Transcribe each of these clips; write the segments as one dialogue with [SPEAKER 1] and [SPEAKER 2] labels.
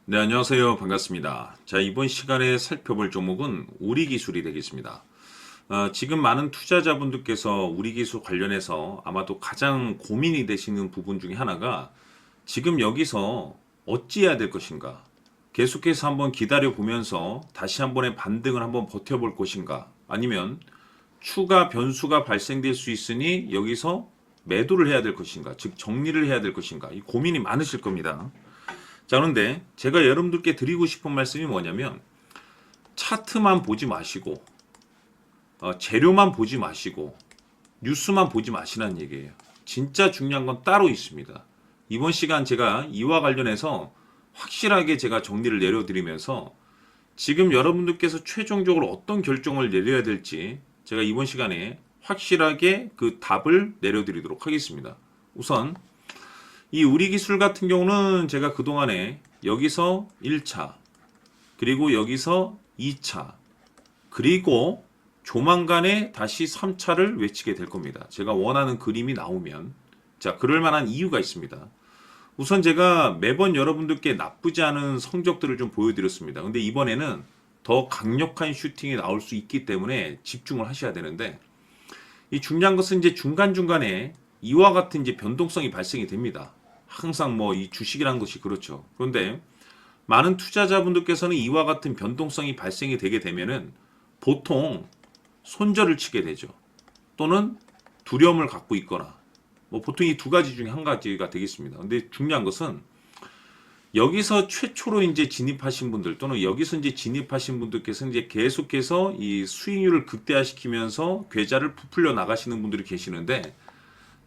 [SPEAKER 1] 네, 안녕하세요. 반갑습니다. 자, 이번 시간에 살펴볼 종목은 우리기술이 되겠습니다. 지금 많은 투자자분들께서 우리기술 관련해서 아마도 가장 고민이 되시는 부분 중에 하나가 지금 여기서 어찌해야 될 것인가? 계속해서 한번 기다려 보면서 다시 한 번의 반등을 한번 버텨볼 것인가? 아니면 추가 변수가 발생될 수 있으니 여기서 매도를 해야 될 것인가? 즉 정리를 해야 될 것인가? 이 고민이 많으실 겁니다. 자, 그런데 제가 여러분들께 드리고 싶은 말씀이 뭐냐면 차트만 보지 마시고 재료만 보지 마시고 뉴스만 보지 마시라는 얘기예요. 진짜 중요한 건 따로 있습니다. 이번 시간 제가 이와 관련해서 확실하게 제가 정리를 내려드리면서 지금 여러분들께서 최종적으로 어떤 결정을 내려야 될지 제가 이번 시간에 확실하게 그 답을 내려드리도록 하겠습니다. 우선 이 우리기술 같은 경우는 제가 그동안에 여기서 1차, 그리고 여기서 2차, 그리고 조만간에 다시 3차를 외치게 될 겁니다. 제가 원하는 그림이 나오면. 자, 그럴 만한 이유가 있습니다. 우선 제가 매번 여러분들께 나쁘지 않은 성적들을 좀 보여드렸습니다. 근데 이번에는 더 강력한 슈팅이 나올 수 있기 때문에 집중을 하셔야 되는데, 이 중요한 것은 이제 중간중간에 이와 같은 이제 변동성이 발생이 됩니다. 항상 뭐 이 주식이라는 것이 그렇죠. 그런데 많은 투자자분들께서는 이와 같은 변동성이 발생이 되게 되면은 보통 손절을 치게 되죠. 또는 두려움을 갖고 있거나 뭐 보통 이 두 가지 중에 한 가지가 되겠습니다. 근데 중요한 것은 여기서 최초로 이제 진입하신 분들 또는 여기서 이제 진입하신 분들께서 이제 계속해서 이 수익률을 극대화시키면서 계좌를 부풀려 나가시는 분들이 계시는데,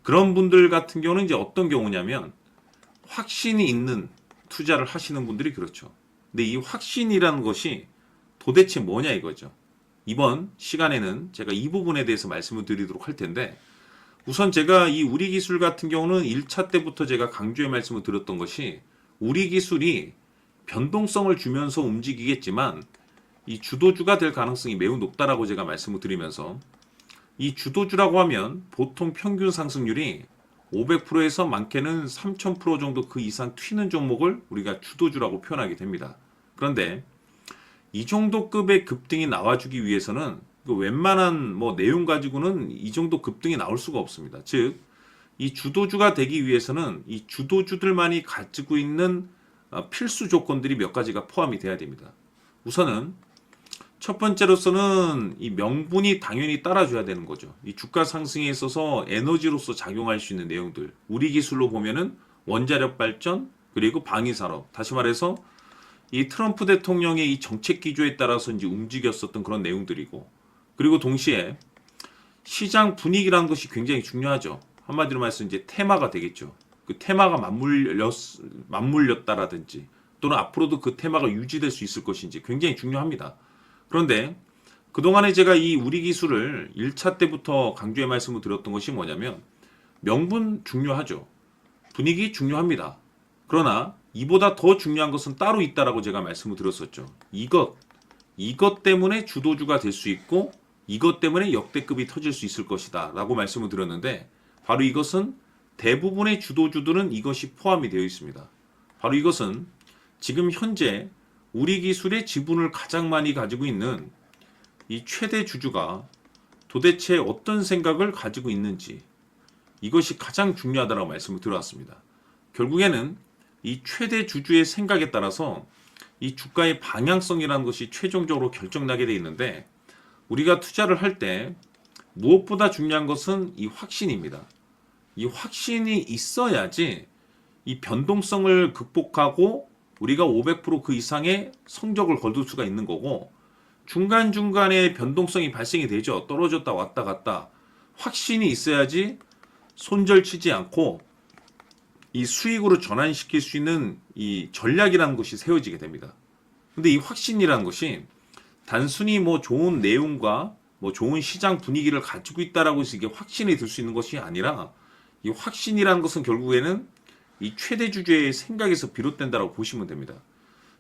[SPEAKER 1] 그런 분들 같은 경우는 이제 어떤 경우냐면 확신이 있는 투자를 하시는 분들이 그렇죠. 근데 이 확신이라는 것이 도대체 뭐냐 이거죠. 이번 시간에는 제가 이 부분에 대해서 말씀을 드리도록 할 텐데, 우선 제가 이 우리기술 같은 경우는 1차 때부터 제가 강조의 말씀을 드렸던 것이 우리기술이 변동성을 주면서 움직이겠지만 이 주도주가 될 가능성이 매우 높다라고 제가 말씀을 드리면서, 이 주도주라고 하면 보통 평균 상승률이 500%에서 많게는 3000% 정도 그 이상 튀는 종목을 우리가 주도주라고 표현하게 됩니다. 그런데 이 정도 급의 급등이 나와주기 위해서는 그 웬만한 뭐 내용 가지고는 이 정도 급등이 나올 수가 없습니다. 즉, 이 주도주가 되기 위해서는 이 주도주들만이 가지고 있는 필수 조건들이 몇 가지가 포함이 돼야 됩니다. 우선은 첫 번째로서는 이 명분이 당연히 따라줘야 되는 거죠. 이 주가 상승에 있어서 에너지로서 작용할 수 있는 내용들. 우리 기술로 보면은 원자력 발전, 그리고 방위산업. 다시 말해서 이 트럼프 대통령의 이 정책 기조에 따라서 이제 움직였었던 그런 내용들이고, 그리고 동시에 시장 분위기라는 것이 굉장히 중요하죠. 한마디로 말해서 이제 테마가 되겠죠. 그 테마가 맞물렸다라든지 또는 앞으로도 그 테마가 유지될 수 있을 것인지 굉장히 중요합니다. 그런데 그동안에 제가 이 우리 기술을 1차 때부터 강조의 말씀을 드렸던 것이 뭐냐면 명분 중요하죠. 분위기 중요합니다. 그러나 이보다 더 중요한 것은 따로 있다라고 제가 말씀을 드렸었죠. 이것 때문에 주도주가 될 수 있고 이것 때문에 역대급이 터질 수 있을 것이다 라고 말씀을 드렸는데, 바로 이것은 대부분의 주도주들은 이것이 포함이 되어 있습니다. 바로 이것은 지금 현재 우리 기술의 지분을 가장 많이 가지고 있는 이 최대 주주가 도대체 어떤 생각을 가지고 있는지, 이것이 가장 중요하다고 말씀을 드려왔습니다. 결국에는 이 최대 주주의 생각에 따라서 이 주가의 방향성이라는 것이 최종적으로 결정나게 되어 있는데, 우리가 투자를 할 때 무엇보다 중요한 것은 이 확신입니다. 이 확신이 있어야지 이 변동성을 극복하고 우리가 500%그 이상의 성적을 거둘 수가 있는 거고, 중간중간에 변동성이 발생이 되죠. 떨어졌다 왔다 갔다. 확신이 있어야지 손절 치지 않고 이 수익으로 전환시킬 수 있는 이 전략이라는 것이 세워지게 됩니다. 근데 이 확신이라는 것이 단순히 뭐 좋은 내용과 뭐 좋은 시장 분위기를 가지고 있다라고 해서 이게 확신이 들 수 있는 것이 아니라, 이 확신이라는 것은 결국에는 이 최대 주주의 생각에서 비롯된다고 보시면 됩니다.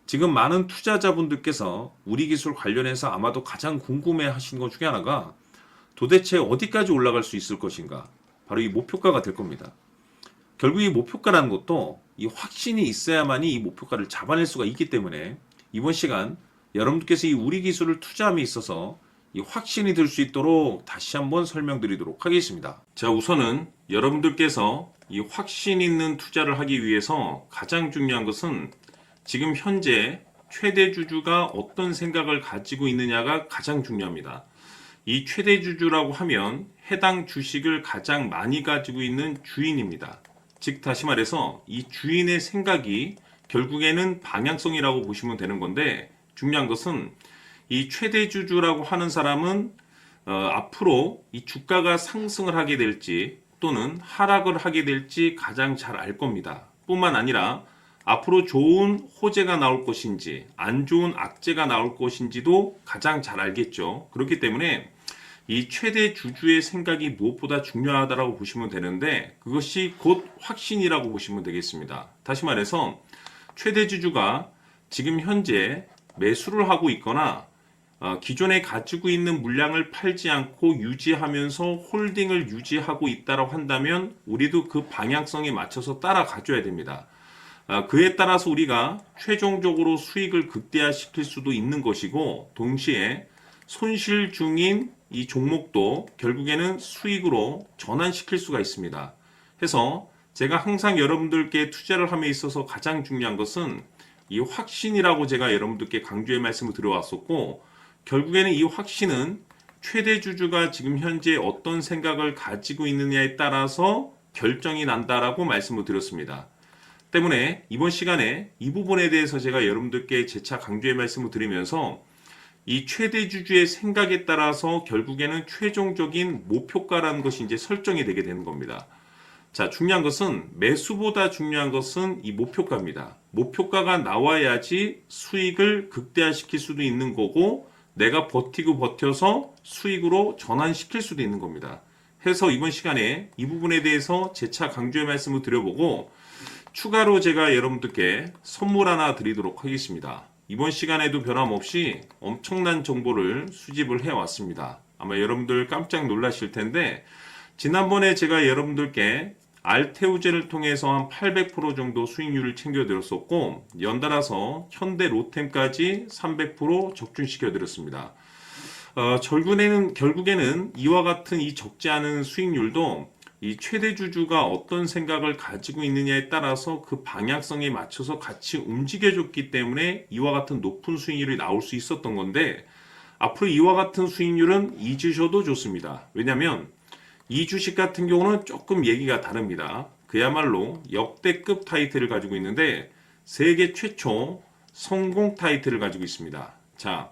[SPEAKER 1] 지금 많은 투자자분들께서 우리 기술 관련해서 아마도 가장 궁금해 하시는 것 중에 하나가 도대체 어디까지 올라갈 수 있을 것인가? 바로 이 목표가가 될 겁니다. 결국 이 목표가라는 것도 이 확신이 있어야만이 이 목표가를 잡아낼 수가 있기 때문에 이번 시간 여러분들께서 이 우리 기술을 투자함에 있어서 이 확신이 들 수 있도록 다시 한번 설명드리도록 하겠습니다. 자, 우선은 여러분들께서 이 확신 있는 투자를 하기 위해서 가장 중요한 것은 지금 현재 최대 주주가 어떤 생각을 가지고 있느냐가 가장 중요합니다. 이 최대 주주라고 하면 해당 주식을 가장 많이 가지고 있는 주인입니다. 즉 다시 말해서 이 주인의 생각이 결국에는 방향성이라고 보시면 되는 건데, 중요한 것은 이 최대 주주라고 하는 사람은 앞으로 이 주가가 상승을 하게 될지 또는 하락을 하게 될지 가장 잘 알 겁니다. 뿐만 아니라 앞으로 좋은 호재가 나올 것인지 안 좋은 악재가 나올 것인지도 가장 잘 알겠죠. 그렇기 때문에 이 최대 주주의 생각이 무엇보다 중요하다고 보시면 되는데, 그것이 곧 확신이라고 보시면 되겠습니다. 다시 말해서 최대 주주가 지금 현재 매수를 하고 있거나 기존에 가지고 있는 물량을 팔지 않고 유지하면서 홀딩을 유지하고 있다고 한다면 우리도 그 방향성에 맞춰서 따라가줘야 됩니다. 그에 따라서 우리가 최종적으로 수익을 극대화시킬 수도 있는 것이고, 동시에 손실 중인 이 종목도 결국에는 수익으로 전환시킬 수가 있습니다. 해서 제가 항상 여러분들께 투자를 함에 있어서 가장 중요한 것은 이 확신이라고 제가 여러분들께 강조의 말씀을 드려왔었고, 결국에는 이 확신은 최대 주주가 지금 현재 어떤 생각을 가지고 있느냐에 따라서 결정이 난다라고 말씀을 드렸습니다. 때문에 이번 시간에 이 부분에 대해서 제가 여러분들께 재차 강조의 말씀을 드리면서 이 최대 주주의 생각에 따라서 결국에는 최종적인 목표가라는 것이 이제 설정이 되게 되는 겁니다. 자, 중요한 것은 매수보다 중요한 것은 이 목표가입니다. 목표가가 나와야지 수익을 극대화시킬 수도 있는 거고, 내가 버티고 버텨서 수익으로 전환시킬 수도 있는 겁니다. 해서 이번 시간에 이 부분에 대해서 재차 강조의 말씀을 드려보고, 추가로 제가 여러분들께 선물 하나 드리도록 하겠습니다. 이번 시간에도 변함없이 엄청난 정보를 수집을 해왔습니다. 아마 여러분들 깜짝 놀라실 텐데, 지난번에 제가 여러분들께 알테우제를 통해서 한 800% 정도 수익률을 챙겨드렸었고, 연달아서 현대 로템까지 300% 적중시켜드렸습니다. 결국에는 이와 같은 이 적지 않은 수익률도 이 최대 주주가 어떤 생각을 가지고 있느냐에 따라서 그 방향성에 맞춰서 같이 움직여줬기 때문에 이와 같은 높은 수익률이 나올 수 있었던 건데, 앞으로 이와 같은 수익률은 잊으셔도 좋습니다. 왜냐하면 이 주식 같은 경우는 조금 얘기가 다릅니다. 그야말로 역대급 타이틀을 가지고 있는데 세계 최초 성공 타이틀을 가지고 있습니다. 자,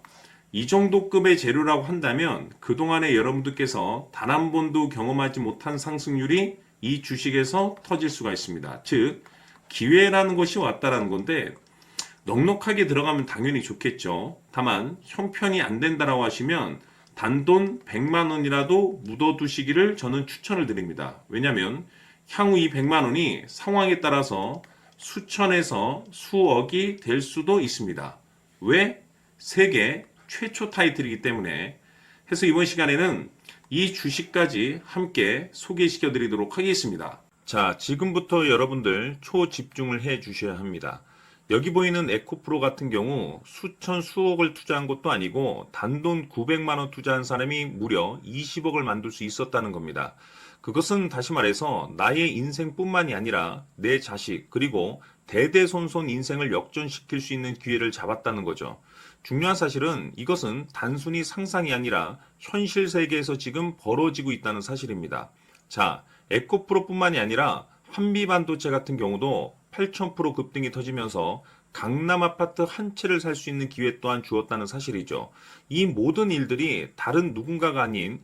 [SPEAKER 1] 이 정도 급의 재료라고 한다면 그동안에 여러분들께서 단 한 번도 경험하지 못한 상승률이 이 주식에서 터질 수가 있습니다. 즉, 기회라는 것이 왔다라는 건데, 넉넉하게 들어가면 당연히 좋겠죠. 다만 형편이 안 된다라고 하시면 단돈 100만 원이라도 묻어두시기를 저는 추천을 드립니다. 왜냐하면 향후 이 100만 원이 상황에 따라서 수천에서 수억이 될 수도 있습니다. 왜? 세계 최초 타이틀이기 때문에. 해서 이번 시간에는 이 주식까지 함께 소개시켜 드리도록 하겠습니다. 자, 지금부터 여러분들 초집중을 해 주셔야 합니다. 여기 보이는 에코프로 같은 경우 수천 수억을 투자한 것도 아니고 단돈 900만 원 투자한 사람이 무려 20억을 만들 수 있었다는 겁니다. 그것은 다시 말해서 나의 인생뿐만이 아니라 내 자식 그리고 대대손손 인생을 역전시킬 수 있는 기회를 잡았다는 거죠. 중요한 사실은 이것은 단순히 상상이 아니라 현실 세계에서 지금 벌어지고 있다는 사실입니다. 자, 에코프로뿐만이 아니라 한미반도체 같은 경우도 8,000% 급등이 터지면서 강남 아파트 한 채를 살 수 있는 기회 또한 주었다는 사실이죠. 이 모든 일들이 다른 누군가가 아닌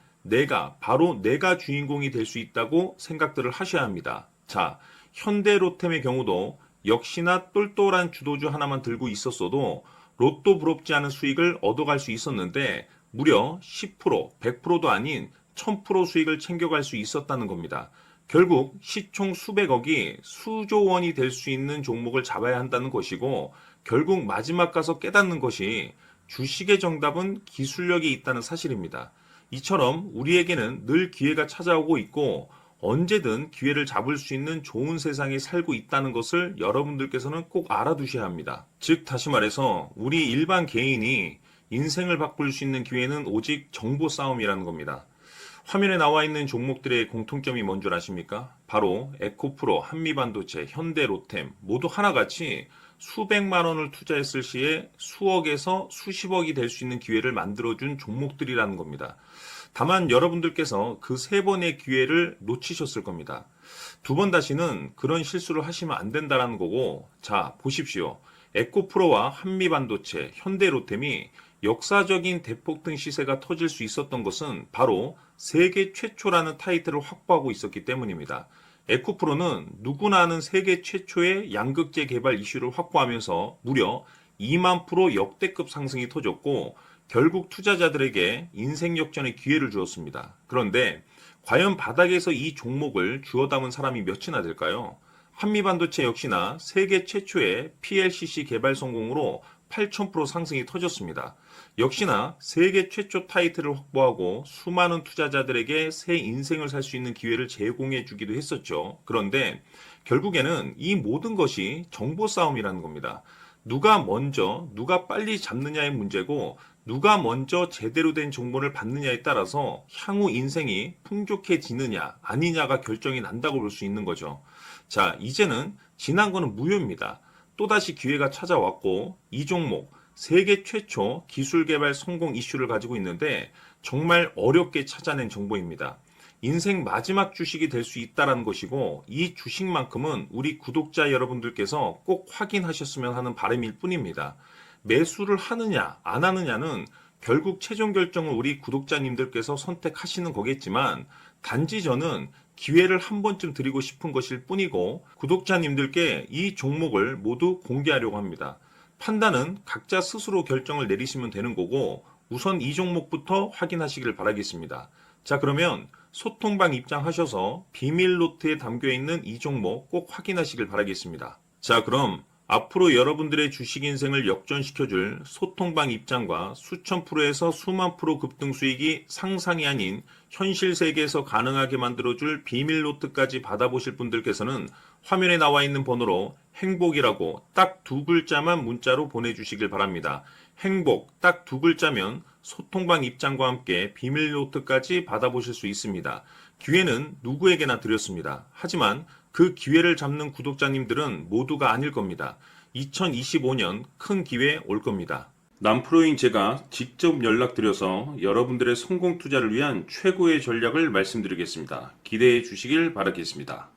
[SPEAKER 1] 바로 내가 주인공이 될 수 있다고 생각들을 하셔야 합니다. 자, 현대로템의 경우도 역시나 똘똘한 주도주 하나만 들고 있었어도 로또 부럽지 않은 수익을 얻어갈 수 있었는데 무려 10%, 100%도 아닌 1000% 수익을 챙겨갈 수 있었다는 겁니다. 결국 시총 수백억이 수조 원이 될 수 있는 종목을 잡아야 한다는 것이고, 결국 마지막 가서 깨닫는 것이 주식의 정답은 기술력이 있다는 사실입니다. 이처럼 우리에게는 늘 기회가 찾아오고 있고 언제든 기회를 잡을 수 있는 좋은 세상에 살고 있다는 것을 여러분들께서는 꼭 알아두셔야 합니다. 즉, 다시 말해서 우리 일반 개인이 인생을 바꿀 수 있는 기회는 오직 정보 싸움이라는 겁니다. 화면에 나와 있는 종목들의 공통점이 뭔 줄 아십니까? 바로 에코프로, 한미반도체, 현대로템 모두 하나같이 수백만 원을 투자했을 시에 수억에서 수십억이 될 수 있는 기회를 만들어준 종목들이라는 겁니다. 다만 여러분들께서 그 세 번의 기회를 놓치셨을 겁니다. 두 번 다시는 그런 실수를 하시면 안 된다는 거고, 자, 보십시오. 에코프로와 한미반도체, 현대로템이 역사적인 대폭등 시세가 터질 수 있었던 것은 바로 세계 최초라는 타이틀을 확보하고 있었기 때문입니다. 에코프로는 누구나 아는 세계 최초의 양극재 개발 이슈를 확보하면서 무려 2만 프로 역대급 상승이 터졌고, 결국 투자자들에게 인생 역전의 기회를 주었습니다. 그런데 과연 바닥에서 이 종목을 주워 담은 사람이 몇이나 될까요? 한미반도체 역시나 세계 최초의 PLCC 개발 성공으로 8,000% 상승이 터졌습니다. 역시나 세계 최초 타이틀을 확보하고 수많은 투자자들에게 새 인생을 살 수 있는 기회를 제공해 주기도 했었죠. 그런데 결국에는 이 모든 것이 정보 싸움이라는 겁니다. 누가 먼저, 누가 빨리 잡느냐의 문제고, 누가 먼저 제대로 된 정보를 받느냐에 따라서 향후 인생이 풍족해지느냐, 아니냐가 결정이 난다고 볼 수 있는 거죠. 자, 이제는 지난 거는 무효입니다. 또다시 기회가 찾아왔고, 이 종목, 세계 최초 기술 개발 성공 이슈를 가지고 있는데, 정말 어렵게 찾아낸 정보입니다. 인생 마지막 주식이 될 수 있다는 것이고, 이 주식만큼은 우리 구독자 여러분들께서 꼭 확인하셨으면 하는 바람일 뿐입니다. 매수를 하느냐 안 하느냐는 결국 최종 결정을 우리 구독자님들께서 선택하시는 거겠지만, 단지 저는 기회를 한 번쯤 드리고 싶은 것일 뿐이고, 구독자님들께 이 종목을 모두 공개하려고 합니다. 판단은 각자 스스로 결정을 내리시면 되는 거고, 우선 이 종목부터 확인하시길 바라겠습니다. 자, 그러면 소통방 입장하셔서 비밀 노트에 담겨 있는 이 종목 꼭 확인하시길 바라겠습니다. 자, 그럼 앞으로 여러분들의 주식 인생을 역전시켜줄 소통방 입장과 수천 프로에서 수만 프로 급등 수익이 상상이 아닌 현실 세계에서 가능하게 만들어줄 비밀 노트까지 받아보실 분들께서는 화면에 나와 있는 번호로 행복이라고 딱 두 글자만 문자로 보내주시길 바랍니다. 행복 딱 두 글자면 소통방 입장과 함께 비밀 노트까지 받아보실 수 있습니다. 기회는 누구에게나 드렸습니다. 하지만 그 기회를 잡는 구독자님들은 모두가 아닐 겁니다. 2025년 큰 기회 올 겁니다. 남프로인 제가 직접 연락드려서 여러분들의 성공 투자를 위한 최고의 전략을 말씀드리겠습니다. 기대해 주시길 바라겠습니다.